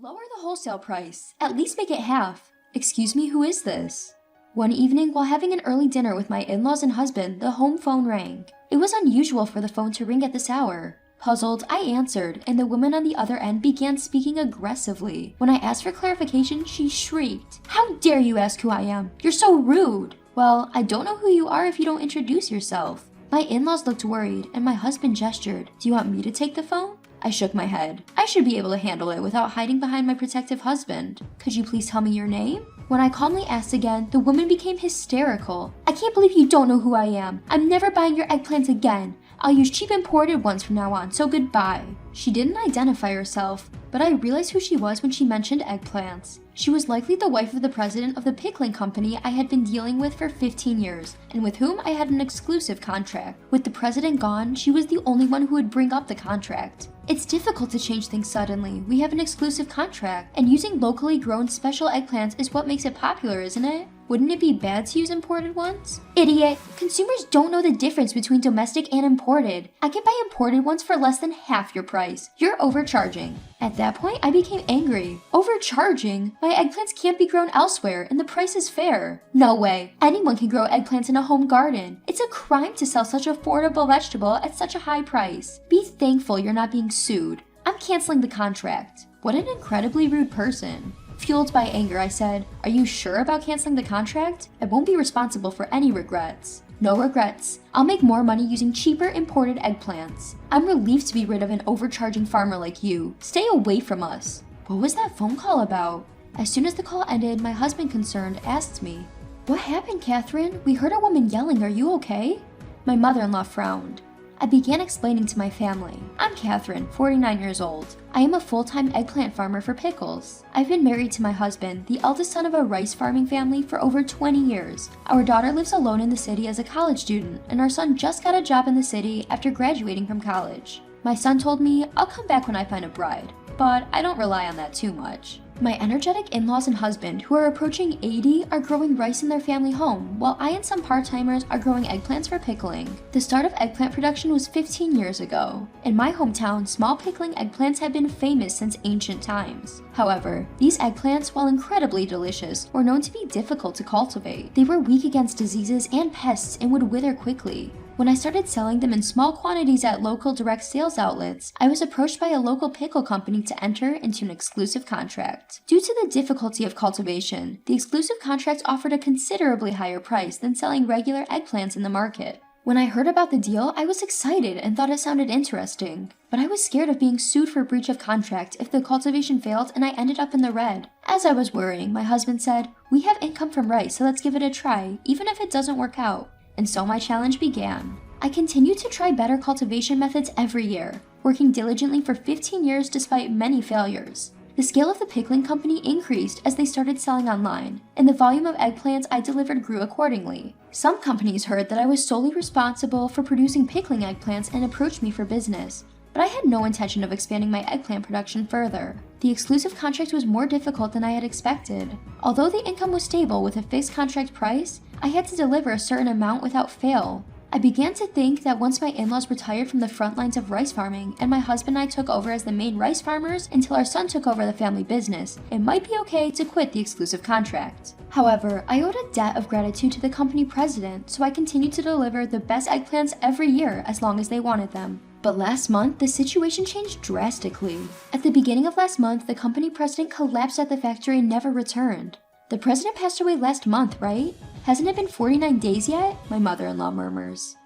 Lower the wholesale price. At least make it half. Excuse me, who is this? One evening, while having an early dinner with my in-laws and husband, the home phone rang. It was unusual for the phone to ring at this hour. Puzzled, I answered, and the woman on the other end began speaking aggressively. When I asked for clarification, she shrieked, "How dare you ask who I am? You're so rude!" "Well, I don't know who you are if you don't introduce yourself." My in-laws looked worried, and my husband gestured. "Do you want me to take the phone?" I shook my head. I should be able to handle it without hiding behind my protective husband. "Could you please tell me your name?" When I calmly asked again, the woman became hysterical. "I can't believe you don't know who I am. I'm never buying your eggplants again. I'll use cheap imported ones from now on, so goodbye." She didn't identify herself, but I realized who she was when she mentioned eggplants. She was likely the wife of the president of the pickling company I had been dealing with for 15 years, and with whom I had an exclusive contract. With the president gone, she was the only one who would bring up the contract. It's difficult to change things suddenly. We have an exclusive contract, and using locally grown special eggplants is what makes it popular, isn't it? Wouldn't it be bad to use imported ones? Idiot! Consumers don't know the difference between domestic and imported. I can buy imported ones for less than half your price. You're overcharging. At that point, I became angry. Overcharging? My eggplants can't be grown elsewhere, and the price is fair. No way. Anyone can grow eggplants in a home garden. It's a crime to sell such affordable vegetable at such a high price. Be thankful you're not being sued. I'm canceling the contract. What an incredibly rude person. Fueled by anger, I said, "Are you sure about canceling the contract? I won't be responsible for any regrets." "No regrets. I'll make more money using cheaper imported eggplants. I'm relieved to be rid of an overcharging farmer like you. Stay away from us." What was that phone call about? As soon as the call ended, my husband, concerned, asked me, "What happened, Catherine? We heard a woman yelling. Are you okay?" My mother-in-law frowned. I began explaining to my family. "I'm Catherine, 49 years old. I am a full-time eggplant farmer for pickles. I've been married to my husband, the eldest son of a rice farming family, for over 20 years. Our daughter lives alone in the city as a college student, and our son just got a job in the city after graduating from college. My son told me, I'll come back when I find a bride, but I don't rely on that too much. My energetic in-laws and husband, who are approaching 80, are growing rice in their family home, while I and some part-timers are growing eggplants for pickling. The start of eggplant production was 15 years ago. In my hometown, small pickling eggplants have been famous since ancient times. However, these eggplants, while incredibly delicious, were known to be difficult to cultivate. They were weak against diseases and pests and would wither quickly. When I started selling them in small quantities at local direct sales outlets, I was approached by a local pickle company to enter into an exclusive contract. Due to the difficulty of cultivation, the exclusive contract offered a considerably higher price than selling regular eggplants in the market. When I heard about the deal, I was excited and thought it sounded interesting. But I was scared of being sued for breach of contract if the cultivation failed and I ended up in the red. As I was worrying, my husband said, "We have income from rice, so let's give it a try, even if it doesn't work out." And so my challenge began. I continued to try better cultivation methods every year, working diligently for 15 years despite many failures. The scale of the pickling company increased as they started selling online, and the volume of eggplants I delivered grew accordingly. Some companies heard that I was solely responsible for producing pickling eggplants and approached me for business, but I had no intention of expanding my eggplant production further. The exclusive contract was more difficult than I had expected. Although the income was stable with a fixed contract price, I had to deliver a certain amount without fail. I began to think that once my in-laws retired from the front lines of rice farming and my husband and I took over as the main rice farmers until our son took over the family business, it might be okay to quit the exclusive contract. However, I owed a debt of gratitude to the company president, so I continued to deliver the best eggplants every year as long as they wanted them. But last month, the situation changed drastically. At the beginning of last month, the company president collapsed at the factory and never returned. The president passed away last month, right? Hasn't it been 49 days yet? My mother-in-law murmurs.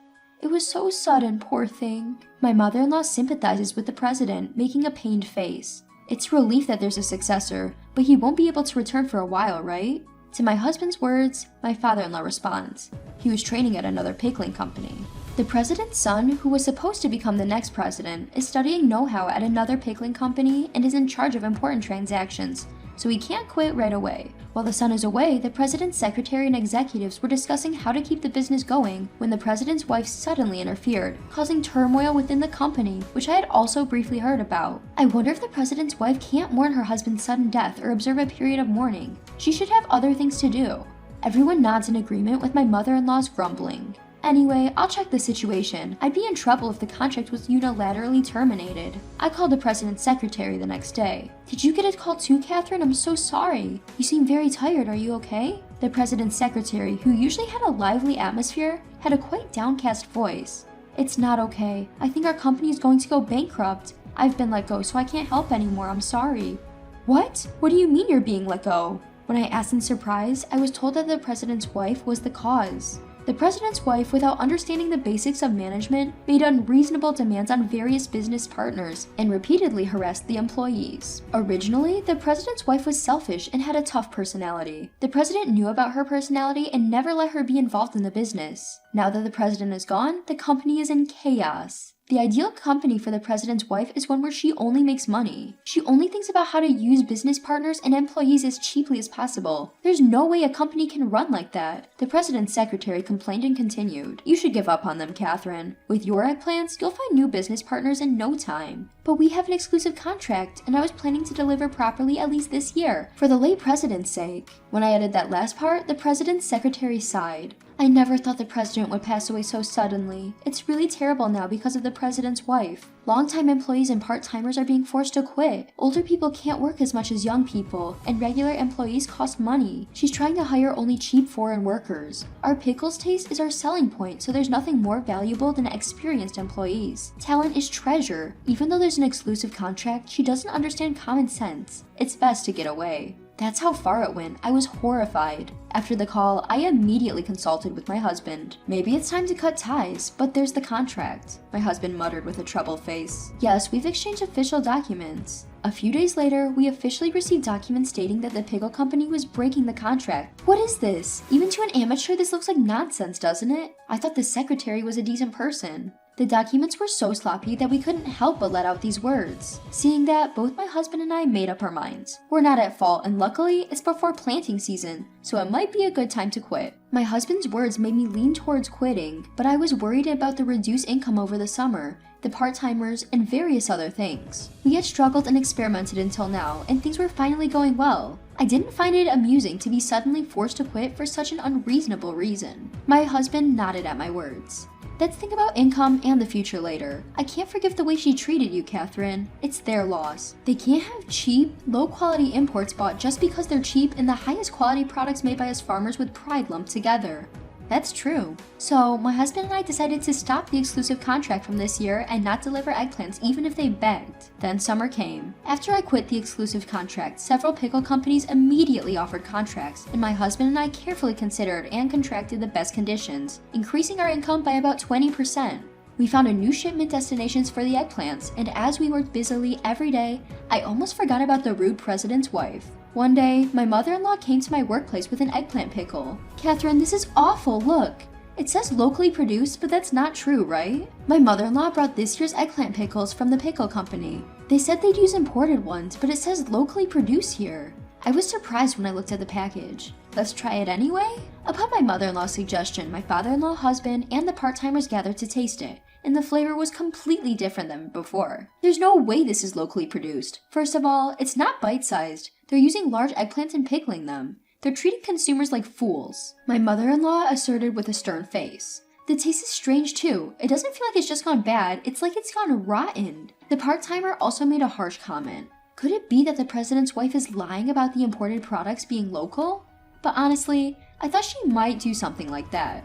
It was so sudden, poor thing. My mother-in-law sympathizes with the president, making a pained face. It's a relief that there's a successor, but he won't be able to return for a while, right? To my husband's words, my father-in-law responds. He was training at another pickling company. The president's son, who was supposed to become the next president, is studying know-how at another pickling company and is in charge of important transactions, so he can't quit right away. While the son is away, the president's secretary and executives were discussing how to keep the business going when the president's wife suddenly interfered, causing turmoil within the company, which I had also briefly heard about. I wonder if the president's wife can't mourn her husband's sudden death or observe a period of mourning. She should have other things to do. Everyone nods in agreement with my mother-in-law's grumbling. Anyway, I'll check the situation. I'd be in trouble if the contract was unilaterally terminated. I called the president's secretary the next day. Did you get a call too, Catherine? I'm so sorry. You seem very tired. Are you okay? The president's secretary, who usually had a lively atmosphere, had a quite downcast voice. It's not okay. I think our company is going to go bankrupt. I've been let go, so I can't help anymore. I'm sorry. What? What do you mean you're being let go? When I asked in surprise, I was told that the president's wife was the cause. The president's wife, without understanding the basics of management, made unreasonable demands on various business partners and repeatedly harassed the employees. Originally, the president's wife was selfish and had a tough personality. The president knew about her personality and never let her be involved in the business. Now that the president is gone, the company is in chaos. The ideal company for the president's wife is one where she only makes money. She only thinks about how to use business partners and employees as cheaply as possible. There's no way a company can run like that. The president's secretary complained and continued. You should give up on them, Catherine. With your eggplants, you'll find new business partners in no time. But we have an exclusive contract, and I was planning to deliver properly at least this year, for the late president's sake. When I added that last part, the president's secretary sighed. I never thought the president would pass away so suddenly. It's really terrible now because of the president's wife. Longtime employees and part-timers are being forced to quit. Older people can't work as much as young people, and regular employees cost money. She's trying to hire only cheap foreign workers. Our pickles taste is our selling point, so there's nothing more valuable than experienced employees. Talent is treasure. Even though there's an exclusive contract, she doesn't understand common sense. It's best to get away. That's how far it went. I was horrified. After the call, I immediately consulted with my husband. Maybe it's time to cut ties, but there's the contract. My husband muttered with a troubled face. Yes, we've exchanged official documents. A few days later, we officially received documents stating that the pickle company was breaking the contract. What is this? Even to an amateur, this looks like nonsense, doesn't it? I thought the secretary was a decent person. The documents were so sloppy that we couldn't help but let out these words. Seeing that, both my husband and I made up our minds. We're not at fault, and luckily, it's before planting season, so it might be a good time to quit. My husband's words made me lean towards quitting, but I was worried about the reduced income over the summer, the part-timers, and various other things. We had struggled and experimented until now, and things were finally going well. I didn't find it amusing to be suddenly forced to quit for such an unreasonable reason. My husband nodded at my words. Let's think about income and the future later. I can't forgive the way she treated you, Catherine. It's their loss. They can't have cheap, low-quality imports bought just because they're cheap and the highest quality products made by us farmers with pride lumped together. That's true. So, my husband and I decided to stop the exclusive contract from this year and not deliver eggplants even if they begged. Then summer came. After I quit the exclusive contract, several pickle companies immediately offered contracts, and my husband and I carefully considered and contracted the best conditions, increasing our income by about 20%. We found a new shipment destinations for the eggplants, and as we worked busily every day, I almost forgot about the rude president's wife. One day, my mother-in-law came to my workplace with an eggplant pickle. Catherine, this is awful, look. It says locally produced, but that's not true, right? My mother-in-law brought this year's eggplant pickles from the pickle company. They said they'd use imported ones, but it says locally produced here. I was surprised when I looked at the package. Let's try it anyway? Upon my mother-in-law's suggestion, my father-in-law, husband, and the part-timers gathered to taste it, and the flavor was completely different than before. There's no way this is locally produced. First of all, it's not bite-sized. They're using large eggplants and pickling them. They're treating consumers like fools. My mother-in-law asserted with a stern face. The taste is strange too. It doesn't feel like it's just gone bad, it's like it's gone rotten. The part-timer also made a harsh comment. Could it be that the president's wife is lying about the imported products being local? But honestly, I thought she might do something like that.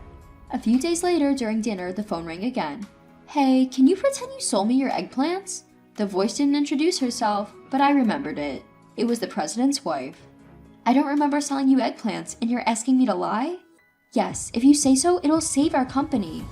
A few days later, during dinner, the phone rang again. Hey, can you pretend you sold me your eggplants? The voice didn't introduce herself, but I remembered it. It was the president's wife. I don't remember selling you eggplants, and you're asking me to lie? Yes, if you say so, it'll save our company.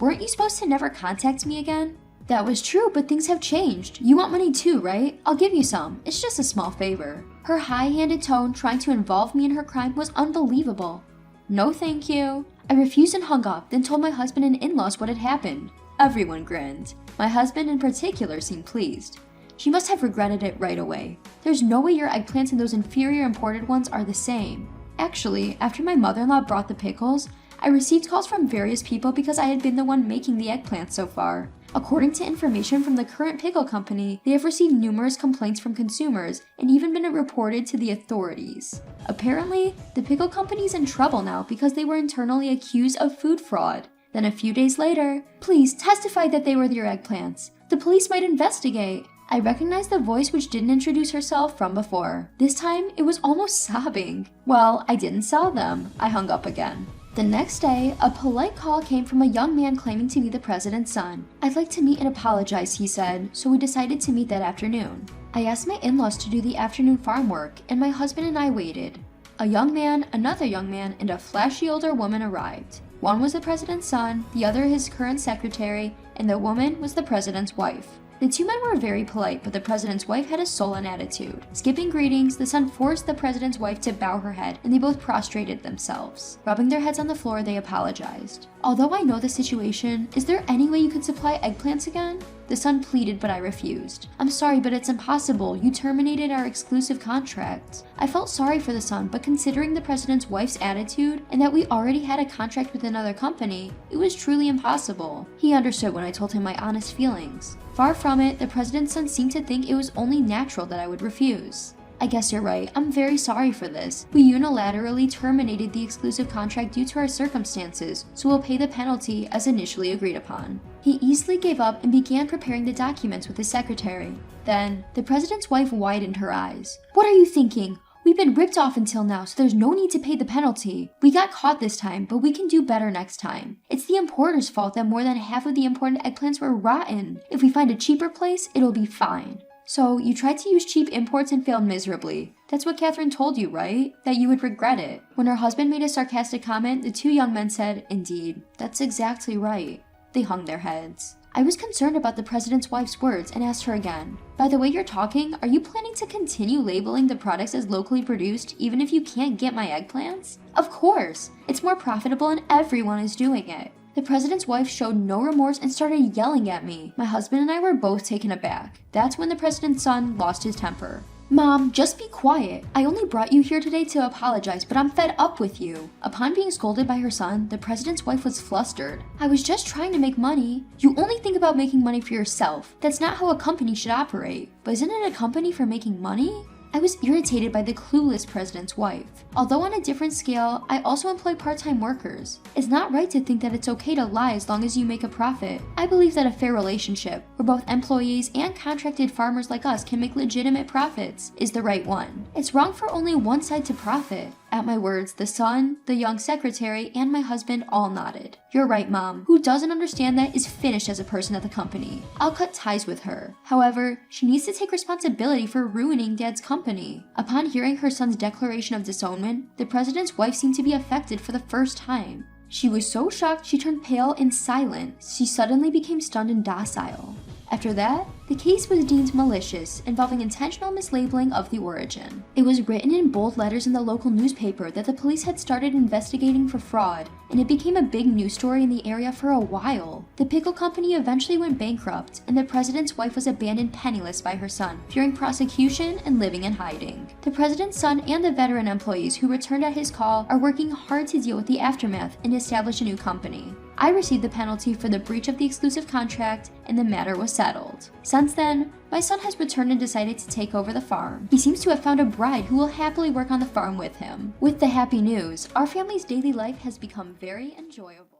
Weren't you supposed to never contact me again? That was true, but things have changed. You want money too, right? I'll give you some. It's just a small favor. Her high-handed tone trying to involve me in her crime was unbelievable. No thank you. I refused and hung up, then told my husband and in-laws what had happened. Everyone grinned. My husband in particular seemed pleased. She must have regretted it right away. There's no way your eggplants and those inferior imported ones are the same. Actually, after my mother-in-law brought the pickles, I received calls from various people because I had been the one making the eggplants so far. According to information from the current pickle company, they have received numerous complaints from consumers and even been reported to the authorities. Apparently, the pickle company is in trouble now because they were internally accused of food fraud. Then a few days later, "Please testify that they were your eggplants. The police might investigate." I recognized the voice which didn't introduce herself from before. This time, it was almost sobbing. Well, I didn't sell them. I hung up again. The next day, a polite call came from a young man claiming to be the president's son. "I'd like to meet and apologize," he said, so we decided to meet that afternoon. I asked my in-laws to do the afternoon farm work, and my husband and I waited. A young man, another young man, and a flashy older woman arrived. One was the president's son, the other his current secretary, and the woman was the president's wife. The two men were very polite, but the president's wife had a sullen attitude. Skipping greetings, the son forced the president's wife to bow her head, and they both prostrated themselves. Rubbing their heads on the floor, they apologized. "Although I know the situation, is there any way you could supply eggplants again?" The son pleaded, but I refused. "I'm sorry, but it's impossible. You terminated our exclusive contract." I felt sorry for the son, but considering the president's wife's attitude and that we already had a contract with another company, it was truly impossible. He understood when I told him my honest feelings. Far from it, the president's son seemed to think it was only natural that I would refuse. "I guess you're right. I'm very sorry for this. We unilaterally terminated the exclusive contract due to our circumstances, so we'll pay the penalty as initially agreed upon." He easily gave up and began preparing the documents with his secretary. Then, the president's wife widened her eyes. "What are you thinking? We've been ripped off until now, so there's no need to pay the penalty. We got caught this time, but we can do better next time. It's the importer's fault that more than half of the imported eggplants were rotten. If we find a cheaper place, it'll be fine." "So, you tried to use cheap imports and failed miserably. That's what Catherine told you, right? That you would regret it." When her husband made a sarcastic comment, the two young men said, "Indeed, that's exactly right." They hung their heads. I was concerned about the president's wife's words and asked her again, "By the way you're talking, are you planning to continue labeling the products as locally produced even if you can't get my eggplants?" "Of course! It's more profitable and everyone is doing it." The president's wife showed no remorse and started yelling at me. My husband and I were both taken aback. That's when the president's son lost his temper. "Mom, just be quiet. I only brought you here today to apologize, but I'm fed up with you." Upon being scolded by her son, the president's wife was flustered. "I was just trying to make money." "You only think about making money for yourself. That's not how a company should operate." "But isn't it a company for making money?" I was irritated by the clueless president's wife. Although on a different scale, I also employ part-time workers. It's not right to think that it's okay to lie as long as you make a profit. I believe that a fair relationship, where both employees and contracted farmers like us can make legitimate profits, is the right one. It's wrong for only one side to profit. At my words, the son, the young secretary, and my husband all nodded. "You're right, Mom. Who doesn't understand that is finished as a person at the company. I'll cut ties with her. However, she needs to take responsibility for ruining Dad's company." Upon hearing her son's declaration of disownment, the president's wife seemed to be affected for the first time. She was so shocked she turned pale and silent. She suddenly became stunned and docile. After that, the case was deemed malicious, involving intentional mislabeling of the origin. It was written in bold letters in the local newspaper that the police had started investigating for fraud, and it became a big news story in the area for a while. The pickle company eventually went bankrupt, and the president's wife was abandoned penniless by her son, fearing prosecution and living in hiding. The president's son and the veteran employees who returned at his call are working hard to deal with the aftermath and establish a new company. I received the penalty for the breach of the exclusive contract, and the matter was settled. Since then, my son has returned and decided to take over the farm. He seems to have found a bride who will happily work on the farm with him. With the happy news, our family's daily life has become very enjoyable.